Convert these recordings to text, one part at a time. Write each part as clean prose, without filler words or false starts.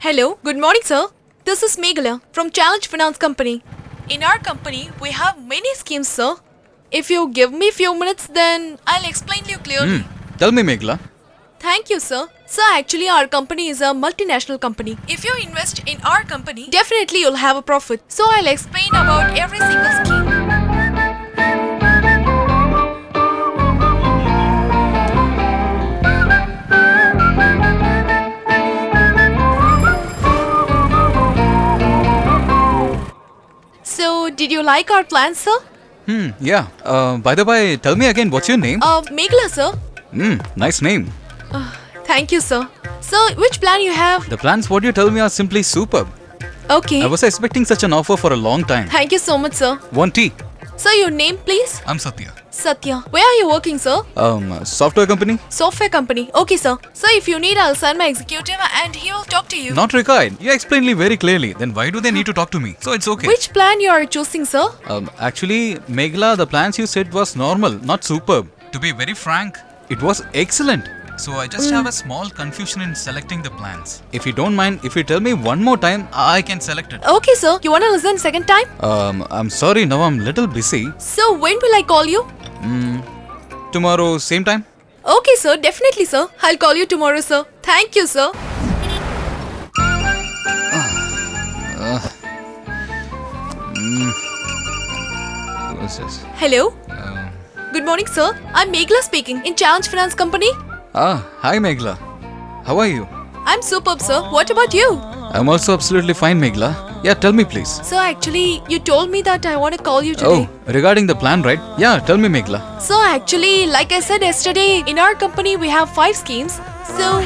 Hello, good morning, sir. This is Meghala from Challenge Finance Company. In our company, we have many schemes, sir. If you give me few minutes, then I'll explain you clearly. Tell me, Meghala. Thank you, sir. Sir, actually, our company is a multinational company. If you invest in our company, definitely you'll have a profit. So I'll explain about every single scheme. So, did you like our plan, sir? Yeah. By the way, tell me again, what's your name? Meghala, sir. Nice name. Thank you, sir. Sir, which plan you have? The plans what you tell me are simply superb. Okay. I was expecting such an offer for a long time. Thank you so much, sir. One tea. Sir, your name, please? I'm Satya. Satya. Where are you working, sir? Software company? Software company. Okay, sir. Sir, if you need, I'll send my executive and he will talk to you. Not required. You explained me very clearly. Then why do they need to talk to me? So it's okay. Which plan you are choosing, sir? Actually, Meghala, the plans you said was normal, not superb. To be very frank, it was excellent. So I just have a small confusion in selecting the plans. If you don't mind, if you tell me one more time, I can select it. Okay, sir. You wanna listen second time? I'm sorry, now I'm little busy. So, when will I call you? Tomorrow, same time? Okay, sir. Definitely, sir. I'll call you tomorrow, sir. Thank you, sir. What's this? Hello? Good morning, sir. I'm Meghala speaking in Challenge Finance Company. Hi Meghala. How are you? I'm superb, sir. What about you? I'm also absolutely fine, Meghala. Yeah, tell me please. Sir, actually, you told me that I want to call you today. Oh, regarding the plan, right? Yeah, tell me, Meghala. So actually, like I said yesterday, in our company we have 5 schemes. So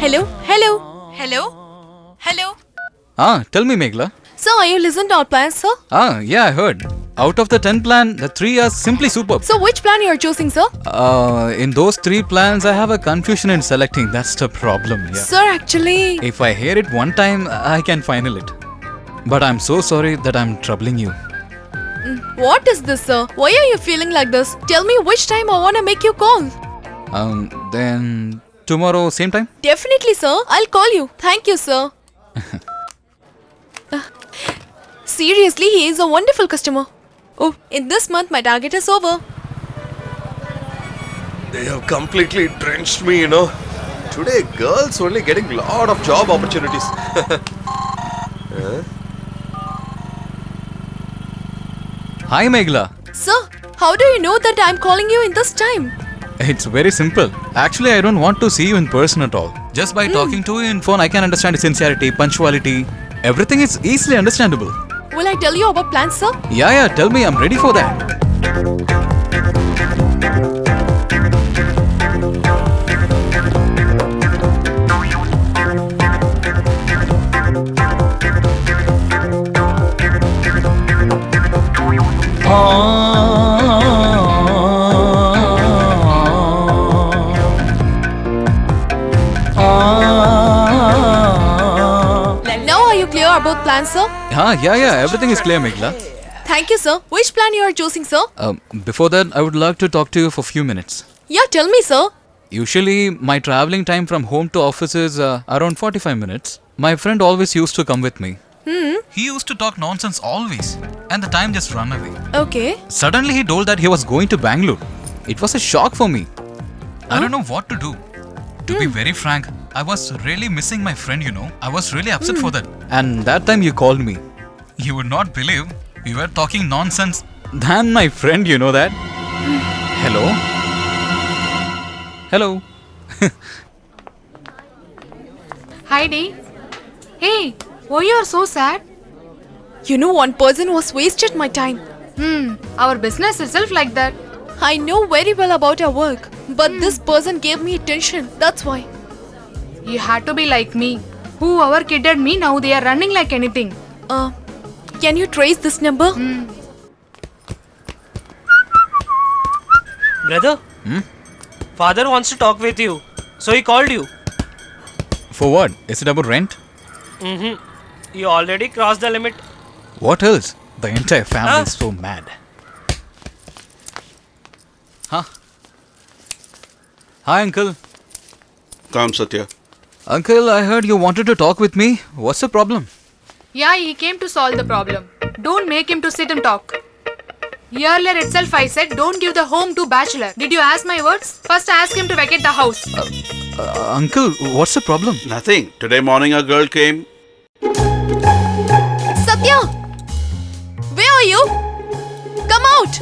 Hello. Tell me, Meghala. So are you listening to our plans, sir? Yeah, I heard. Out of the 10 plan, the 3 are simply superb. So which plan you are choosing, sir? In those 3 plans, I have a confusion in selecting. That's the problem, yeah. Sir, actually... If I hear it one time, I can final it. But I'm so sorry that I'm troubling you. What is this, sir? Why are you feeling like this? Tell me which time I want to make you call. Then tomorrow, same time? Definitely, sir. I'll call you. Thank you, sir. Seriously, he is a wonderful customer. Oh, in this month, my target is over. They have completely drenched me, you know. Today, girls only getting lot of job opportunities. Hi, Meghala. Sir, how do you know that I'm calling you in this time? It's very simple. Actually, I don't want to see you in person at all. Just by talking to you in phone, I can understand your sincerity, punctuality. Everything is easily understandable. Will I tell you about plans, sir? Yeah, tell me. I'm ready for that. Now are you clear about plans, sir? Yeah. Everything is clear, Meghala. Thank you, sir. Which plan you are choosing, sir? Before that, I would like to talk to you for a few minutes. Yeah, tell me, sir. Usually, my traveling time from home to office is around 45 minutes. My friend always used to come with me. He used to talk nonsense always, and the time just ran away. Okay. Suddenly, he told that he was going to Bangalore. It was a shock for me. I don't know what to do. To be very frank, I was really missing my friend, you know. I was really upset for that. And that time you called me. You would not believe we were talking nonsense than my friend, you know that. Hello? Hello? Heidi. Hey, why you are so sad? You know, one person was wasted my time. Our business itself like that. I know very well about our work, but this person gave me attention. That's why. You had to be like me. Whoever kidded me, now they are running like anything. Can you trace this number? Brother, father wants to talk with you, so he called you. For what? Is it about rent? You already crossed the limit. What else? The entire family is so mad. Huh? Hi, uncle. Come, Satya. Uncle, I heard you wanted to talk with me. What's the problem? Yeah, he came to solve the problem. Don't make him to sit and talk. Earlier itself I said don't give the home to bachelor. Did you ask my words? First ask him to vacate the house. Uncle, what's the problem? Nothing. Today morning a girl came. Satya! Where are you? Come out!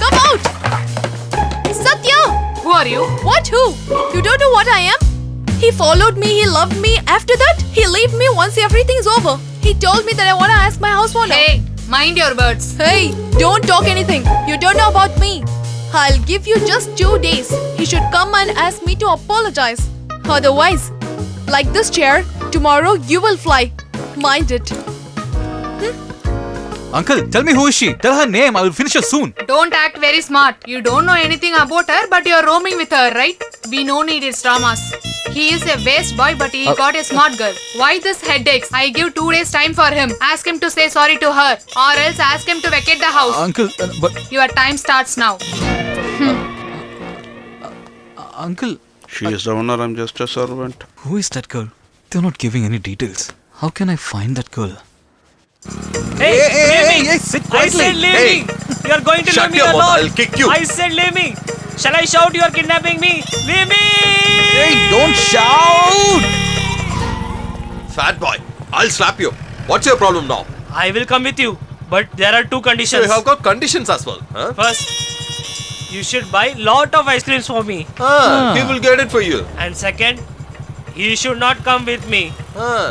Come out! Satya! Who are you? What who? You don't know what I am? He followed me, he loved me. After that, he left me once everything's over. He told me that I want to ask my house owner. Hey, mind your words. Hey, don't talk anything. You don't know about me. I'll give you just 2 days. He should come and ask me to apologize. Otherwise, like this chair, tomorrow you will fly. Mind it. Uncle, tell me who is she? Tell her name. I will finish her soon. Don't act very smart. You don't know anything about her, but you're roaming with her, right? We no need his dramas. He is a waste boy, but he got a smart girl. Why this headaches? I give 2 days time for him. Ask him to say sorry to her, or else ask him to vacate the house. Uncle, but... Your time starts now. Uncle, She is the owner, I'm just a servant. who is that girl? They're not giving any details. How can I find that girl? Hey, leave me! hey, sit I quietly. said leave Hey. me! You are going to Shut leave me your mouth, alone! I'll kick you. I said leave me! Shall I shout you are kidnapping me? Leave me! Hey, don't shout! Fat boy, I'll slap you. What's your problem now? I will come with you, but there are 2 So conditions. you have got conditions as well, huh? First, you should buy lot of ice creams for me. He will get it for you. And second, he should not come with me.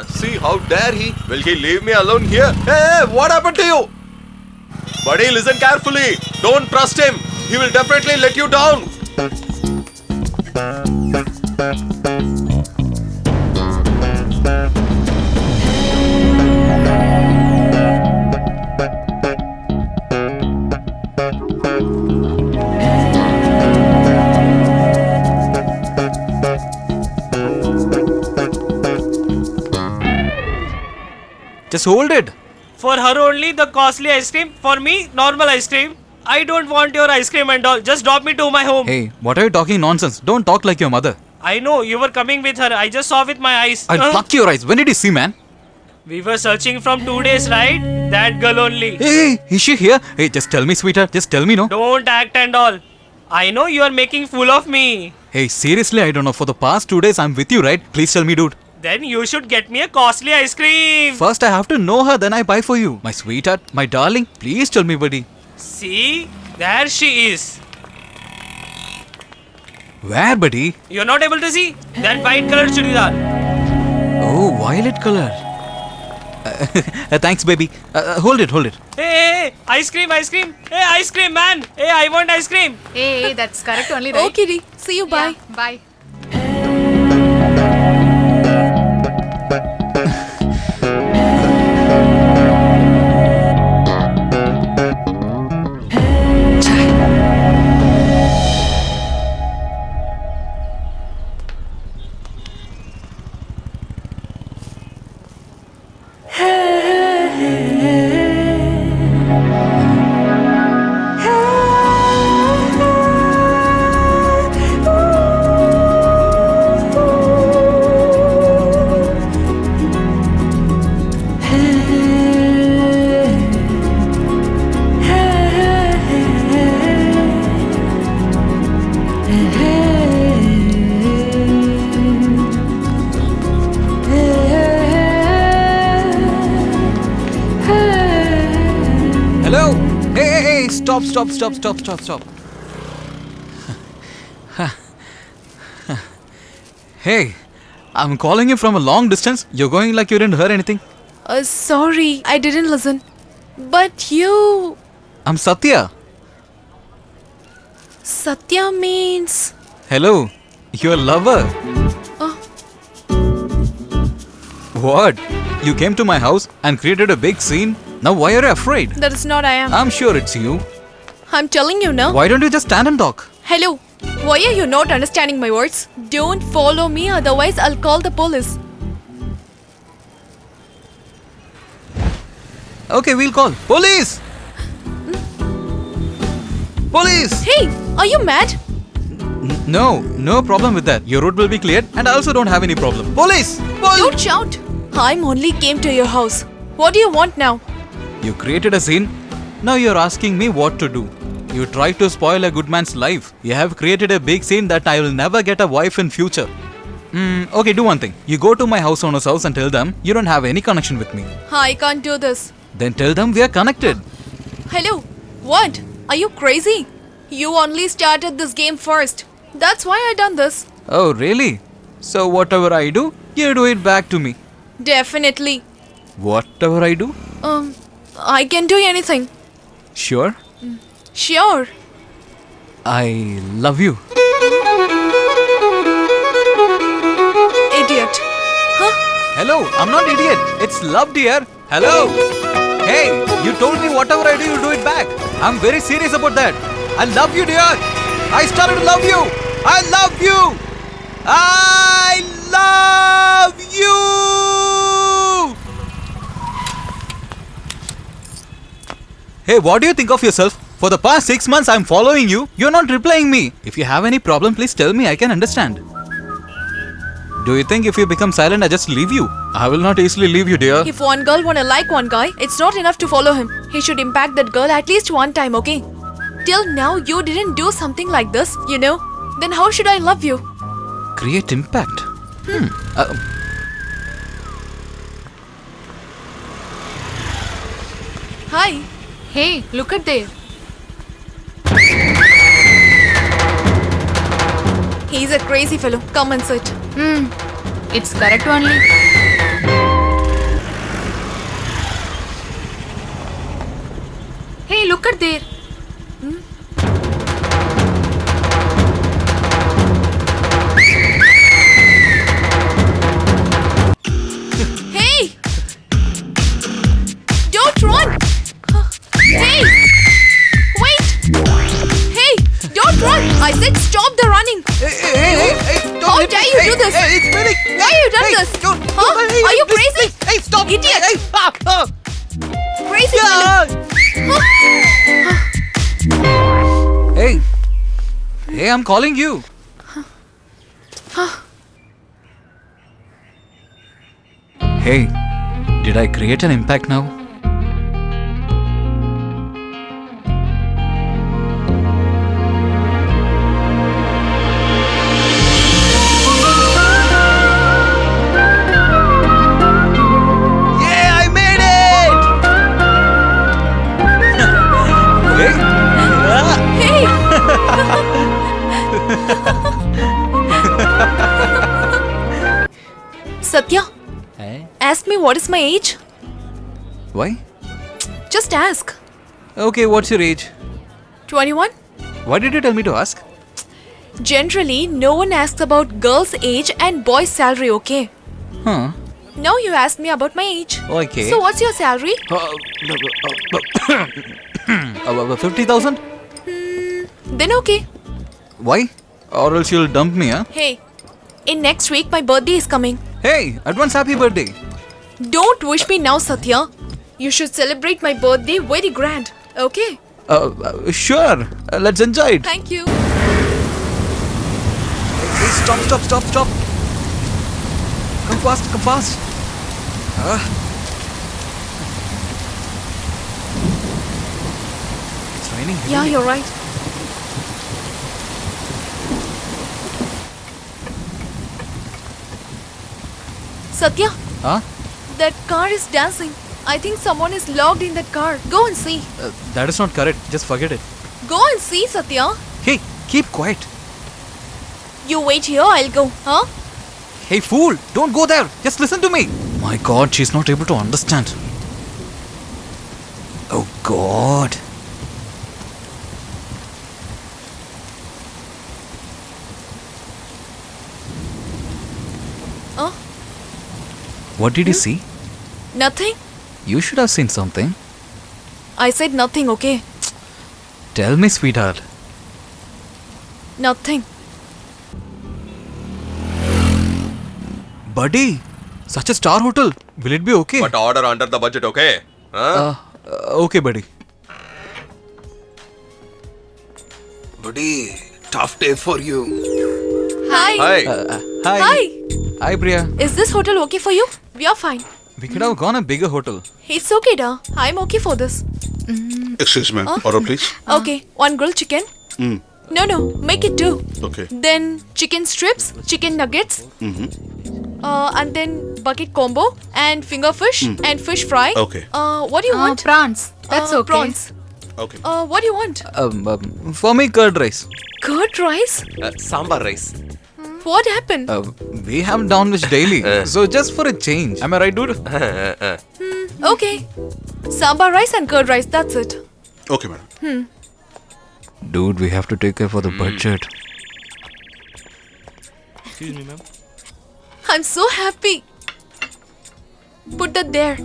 See how dare he? Will he leave me alone here? Hey, what happened to you? Buddy, listen carefully. Don't trust him. He will definitely let you down. Just hold it. For her only the costly ice cream, for me normal ice cream. I don't want your ice cream and all. Just drop me to my home. Hey, what are you talking nonsense? Don't talk like your mother. I know you were coming with her. I just saw with my eyes. I'll pluck your eyes. When did you see, man? We were searching from 2 days, right? That girl only. Hey, is she here? Hey, just tell me, sweetheart. Just tell me, no? Don't act and all. I know you are making fool of me. Hey, seriously, I don't know. For the past 2 days, I'm with you, right? Please tell me, dude. Then you should get me a costly ice cream. First, I have to know her, then I buy for you. My sweetheart, my darling, please tell me, buddy. See, there she is. Where, buddy? You're not able to see? That white color chudidar. Oh, violet color. Thanks, baby. Hold it, hold it. Hey, ice cream, ice cream. Hey, ice cream, man. Hey, I want ice cream. Hey, that's correct only, right? Okay, Dee. See you. Bye. Yeah, bye. Hello? Hey, stop. Hey, I'm calling you from a long distance. You're going like you didn't hear anything. Sorry, I didn't listen. But you... I'm Satya. Satya means... Hello, your lover. What? You came to my house and created a big scene? Now why are you afraid? That is not I am. I'm sure it's you. I'm telling you now. Why don't you just stand and talk? Hello. Why are you not understanding my words? Don't follow me, otherwise I'll call the police. Okay, we'll call. Police! Police! Hey, are you mad? No problem with that. Your road will be cleared and I also don't have any problem. Police! Don't shout. I'm only came to your house. What do you want now? You created a scene. Now you're asking me what to do. You tried to spoil a good man's life. You have created a big scene that I will never get a wife in future. Okay, do one thing. You go to my house owner's house and tell them you don't have any connection with me. I can't do this. Then tell them we are connected. Hello. What? Are you crazy? You only started this game first. That's why I done this. Oh, really? So whatever I do, you do it back to me. Definitely. Whatever I do? I can do anything. Sure. Sure. I love you. Idiot. Huh? Hello, I'm not idiot. It's love, dear. Hello. Hey, you told me whatever I do, you do it back. I'm very serious about that. I love you, dear. I started to love you. I love you. I love you. Hey, what do you think of yourself? For the past 6 months, I'm following you. You're not replying me. If you have any problem, please tell me. I can understand. Do you think if you become silent, I just leave you? I will not easily leave you, dear. If one girl wanna like one guy, it's not enough to follow him. He should impact that girl at least one time, okay? Till now, you didn't do something like this, you know? Then how should I love you? Create impact. Hi. Hey, look at there. He's a crazy fellow. Come and sit. It's correct only. Hey, look at there. Hey! Don't run! Hey! Wait! Hey! Don't run! I said stop the running! How dare you do this? It's Billy! Why you done this? Huh? Are you crazy? Hey, stop! Idiot! Crazy fellow! Hey! Hey, I'm calling you. Hey, did I create an impact now? Yeah, I made it! Hey! Satya, Hey? ask me what is my age? Why? Just ask. Okay, what's your age? 21? Why did you tell me to ask? Generally, no one asks about girls' age and boys' salary, okay? Huh? Now you ask me about my age. Okay. So what's your salary? 50,000? Then okay. Why? Or else you'll dump me, huh? Hey, in next week my birthday is coming. Hey, advance happy birthday. Don't wish me now, Satya. You should celebrate my birthday very grand, okay? Sure. Let's enjoy it. Thank you. Hey, stop. Come fast. It's raining heavily. Yeah, you're right. Satya, Huh? that car is dancing. I think someone is locked in that car. Go and see. That is not correct. Just forget it. Go and see, Satya. Hey, keep quiet. You wait here, I'll go, huh? Hey fool, don't go there. Just listen to me. My god, she's not able to understand. Oh god. Oh, What did you see? nothing. You should have seen something. I said nothing, okay? Tell me, sweetheart. Nothing. Buddy, such a star hotel. Will it be okay? But order under the budget, okay? Huh? Okay, buddy. Buddy, tough day for you. Hi. Hi. Hi. Hi. Hi, Priya. Is this hotel okay for you? We are fine. We could have gone a bigger hotel. It's okay, da. I'm okay for this. Excuse me, order please. Okay, one grilled chicken. Mm. No, make it two. Okay. Then chicken strips, chicken nuggets, and then bucket combo and finger fish and fish fry. Okay. What do you want? Prawns. That's okay. Prawns. Okay. What do you want? For me, curd rice. Curd rice? Sambar rice. What happened? We have non-veg daily, so just for a change. Am I right, dude? Okay. Sambar rice and curd rice, that's it. Okay, madam. Dude, we have to take care for the budget. Excuse me, ma'am. I'm so happy. Put that there.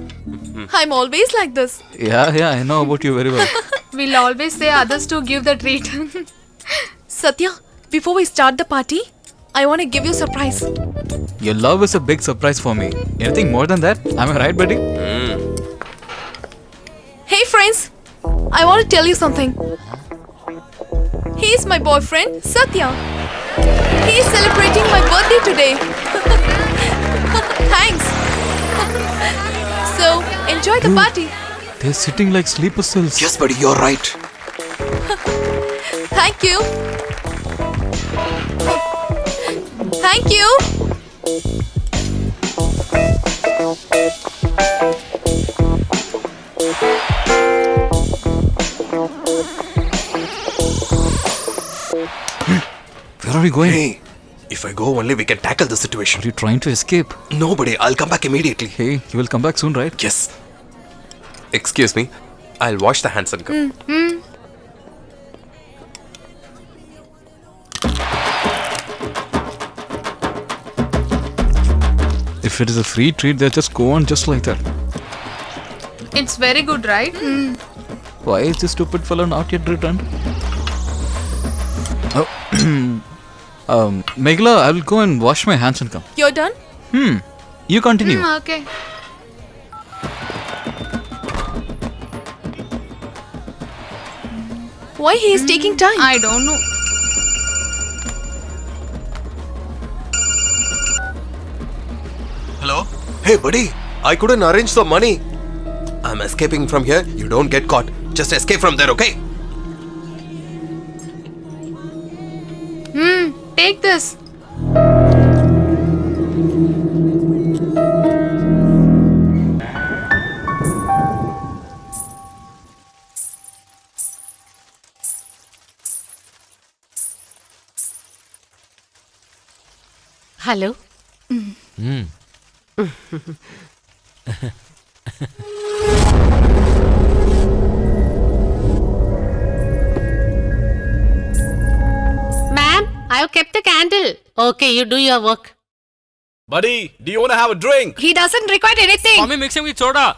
I'm always like this. Yeah, I know about you very well. We'll always say others to give the treat. Satya, before we start the party, I want to give you a surprise. Your love is a big surprise for me. Anything more than that? Am I right, buddy? Hey friends, I want to tell you something. He's my boyfriend, Satya. He's celebrating my birthday today. Thanks. So, enjoy the party. They're sitting like sleeper cells. Yes, buddy, you're right. Thank you. Thank you. Where are we going? Hey, if I go only we can tackle the situation. Are you trying to escape? Nobody, I'll come back immediately. Hey, you will come back soon, right? Yes. Excuse me, I'll wash the hands and come. If it is a free treat, they'll just go on just like that. It's very good, right? Why is this stupid fellow not yet returned? Meghla, I will go and wash my hands and come. You're done? You continue. Okay. Why he is taking time? I don't know. Hello? Hey, buddy, I couldn't arrange the money. I'm escaping from here. You don't get caught. Just escape from there, okay? Take this. Hello. Ma'am, I've kept the candle. Okay, you do your work. Buddy, do you want to have a drink? He doesn't require anything. Mommy, mix him with soda.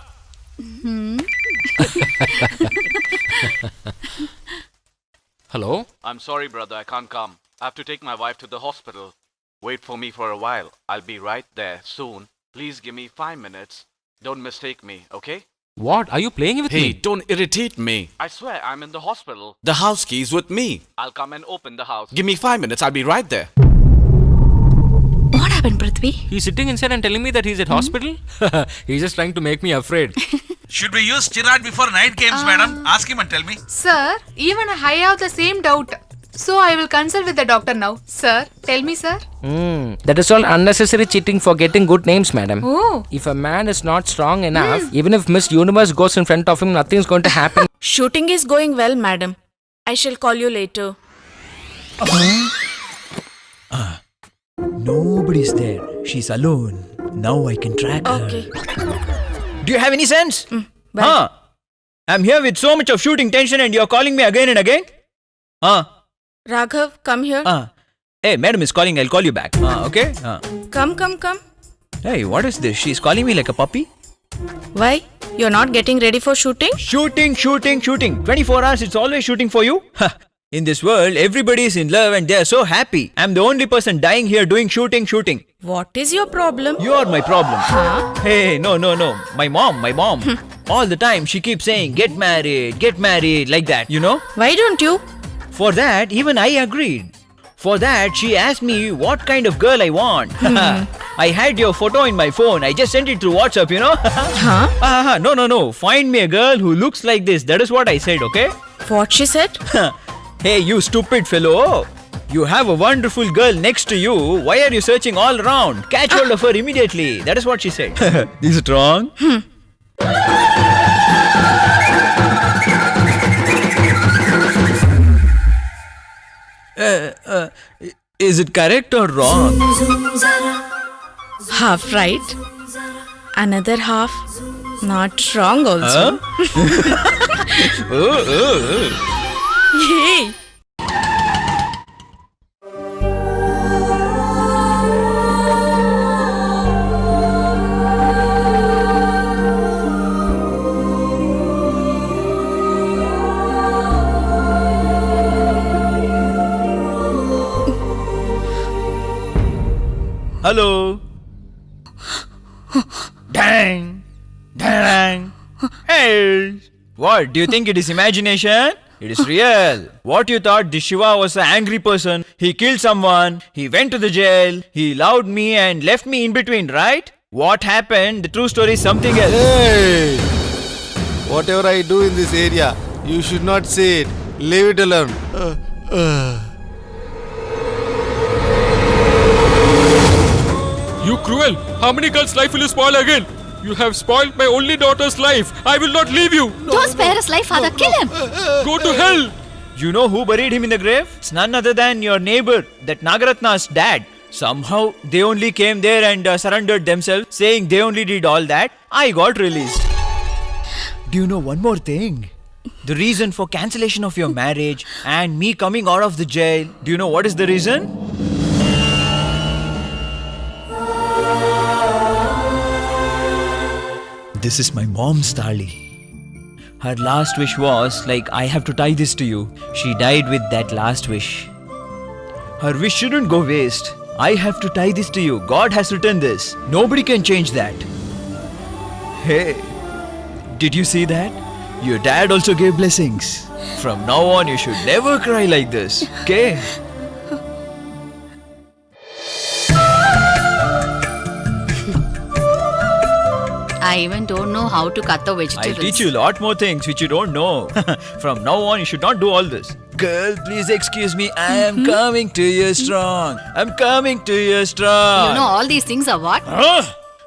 Hello? I'm sorry, brother, I can't come. I have to take my wife to the hospital. Wait for me for a while. I'll be right there soon. Please give me 5 minutes. Don't mistake me, okay? What? Are you playing with me? Hey, don't irritate me. I swear I'm in the hospital. The house key is with me. I'll come and open the house. Give me 5 minutes, I'll be right there. What happened, Prithvi? He's sitting inside and telling me that he's at hospital. He's just trying to make me afraid. Should we use Chirag before night games, madam? Ask him and tell me. Sir, even I have the same doubt. So I will consult with the doctor now. Sir, tell me, sir. That is all unnecessary cheating for getting good names, madam. Oh. If a man is not strong enough, even if Miss Universe goes in front of him, nothing is going to happen. Shooting is going well, madam. I shall call you later. No Nobody's there. She's alone. Now I can track her. Okay. Do you have any sense? bye. Huh? I'm here with so much of shooting tension and you're calling me again and again? Raghav, come here. Hey, madam is calling. I'll call you back. Okay? Come. Hey, what is this? She's calling me like a puppy? Why? You're not getting ready for shooting? Shooting. 24 hours, it's always shooting for you? In this world, everybody is in love and they're so happy. I'm the only person dying here doing shooting. What is your problem? You are my problem. Huh? Hey, no. My mom. All the time she keeps saying, get married, like that, you know? Why don't you? For that, even I agreed. For that, she asked me what kind of girl I want. I had your photo in my phone. I just sent it through WhatsApp, you know? Huh? No. Find me a girl who looks like this. That is what I said, okay? What she said? Hey, you stupid fellow. You have a wonderful girl next to you. Why are you searching all around? Catch hold of her immediately. That is what she said. Is it wrong? Is it correct or wrong? Half right. Another half not wrong also. Hey. Hello. Dang. Hey. What? Do you think it is imagination? It is real. What you thought this Shiva was an angry person? He killed someone. He went to the jail. He loved me and left me in between, right? What happened? The true story is something else. Hey! Whatever I do in this area, you should not say it. Leave it alone. You cruel! How many girls' life will you spoil again? You have spoiled my only daughter's life. I will not leave you. Don't spare his life, father. Kill him. Go to hell. You know who buried him in the grave? It's none other than your neighbor, that Nagaratna's dad. Somehow they only came there and surrendered themselves, saying they only did all that. I got released. Do you know one more thing? The reason for cancellation of your marriage and me coming out of the jail. Do you know what is the reason? This is my mom's thali. Her last wish was like, I have to tie this to you. She died with that last wish. Her wish shouldn't go waste. I have to tie this to you. God has written this. Nobody can change that. Hey, did you see that? Your dad also gave blessings. From now on, you should never cry like this. Okay? I even don't know how to cut the vegetables. I'll teach you a lot more things which you don't know. From now on, you should not do all this. Girl, please excuse me. I am coming to you strong. I'm coming to you strong. You know all these things are what?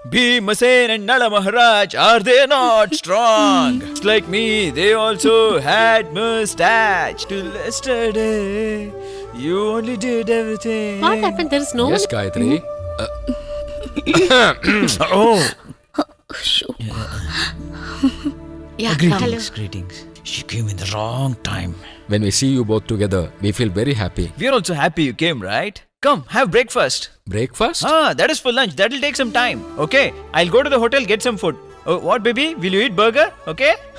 Bhimasen and Nala Maharaj, are they not strong? Just like me, they also had mustache till yesterday. You only did everything. What happened? There is no Yes, Gayatri. Oh. Yeah, Greetings. She came in the wrong time. When we see you both together, we feel very happy. We are also happy you came, right? Come, have breakfast. Breakfast? That is for lunch. That'll take some time. Okay, I'll go to the hotel, get some food. What, baby? Will you eat burger? Okay?